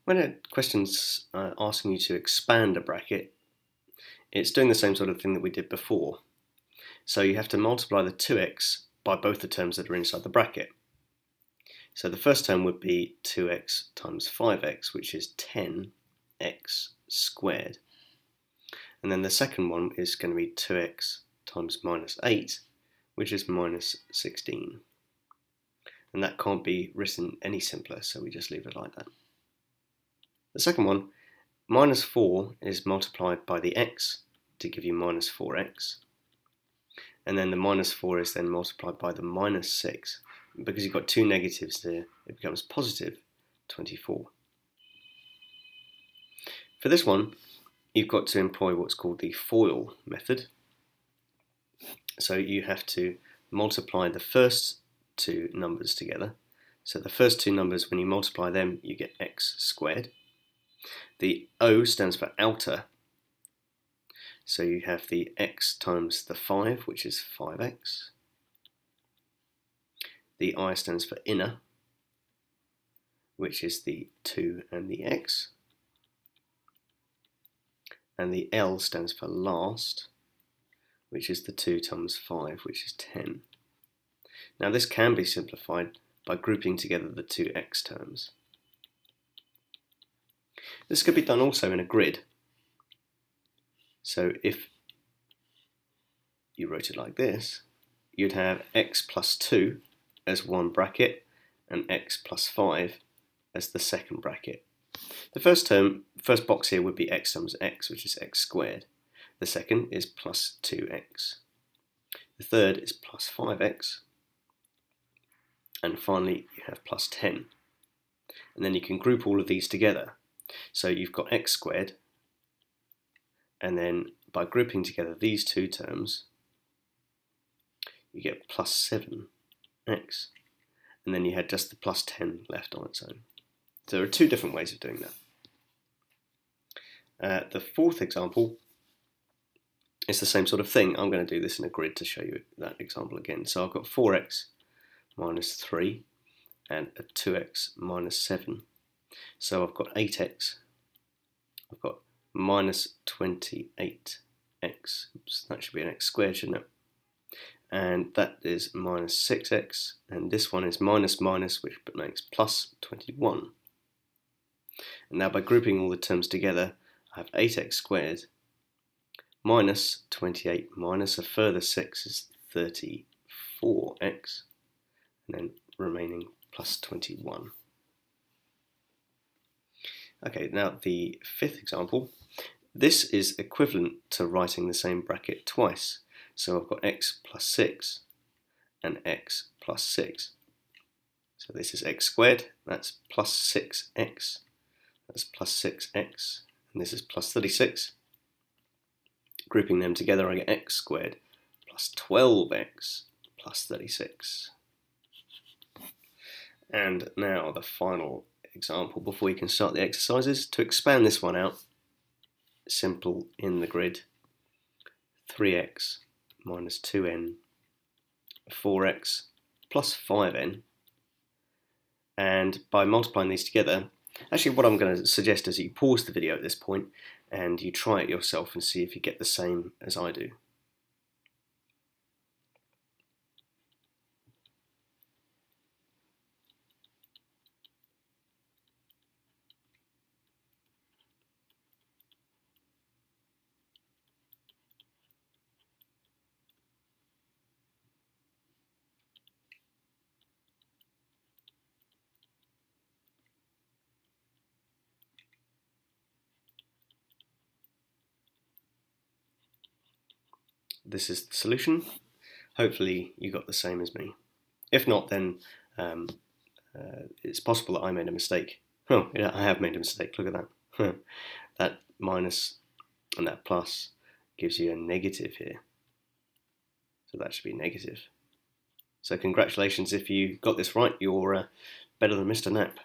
When a question's asking you to expand a bracket, it's doing the same sort of thing that we did before. So you have to multiply the 2x by both the terms that are inside the bracket. So the first term would be 2x times 5x, which is 10x squared. And then the second one is going to be 2x times minus 8, which is minus 16. And that can't be written any simpler, so we just leave it like that. The second one, minus 4 is multiplied by the x to give you minus 4x. And then the minus 4 is then multiplied by the minus 6. Because you've got two negatives there, it becomes positive 24. For this one, you've got to employ what's called the FOIL method. So you have to multiply the first two numbers together. So the first two numbers, when you multiply them, you get x squared. The O stands for outer. So you have the x times the 5, which is 5x. The I stands for inner, which is the 2 and the x. And the L stands for last, which is the 2 times 5, which is 10. Now this can be simplified by grouping together the two x terms. This could be done also in a grid. So if you wrote it like this, you'd have x plus 2 as one bracket and x plus 5 as the second bracket. The first box here would be x times x, which is x squared. The second is plus 2x. The third is plus 5x. And finally, you have plus 10. And then you can group all of these together. So you've got x squared, and then by grouping together these two terms, you get plus 7x. And then you had just the plus 10 left on its own. So there are two different ways of doing that. The fourth example is the same sort of thing. I'm going to do this in a grid to show you that example again. So I've got 4x minus 3 and a 2x minus 7. So I've got 8x. I've got minus 28x. Oops, that should be an x squared, shouldn't it? And that is minus 6x. And this one is minus minus, which makes plus 21. And now by grouping all the terms together, I have 8x squared minus 28 minus a further 6 is 34x, and then remaining plus 21. Okay, now the fifth example. This is equivalent to writing the same bracket twice. So I've got x plus 6 and x plus 6. So this is x squared, that's plus 6x. That's plus 6x, and this is plus 36. Grouping them together, I get x squared plus 12x plus 36. And now the final example before we can start the exercises. To expand this one out, simple in the grid, 3x minus 2n, 4x plus 5n. And by multiplying these together, actually what I'm going to suggest is that you pause the video at this point and you try it yourself and see if you get the same as I do. This is the solution. Hopefully you got the same as me. If not, then it's possible that I made a mistake. Oh, yeah, I have made a mistake. Look at that. That minus and that plus gives you a negative here. So that should be negative. So congratulations, if you got this right, you're better than Mr. Knapp.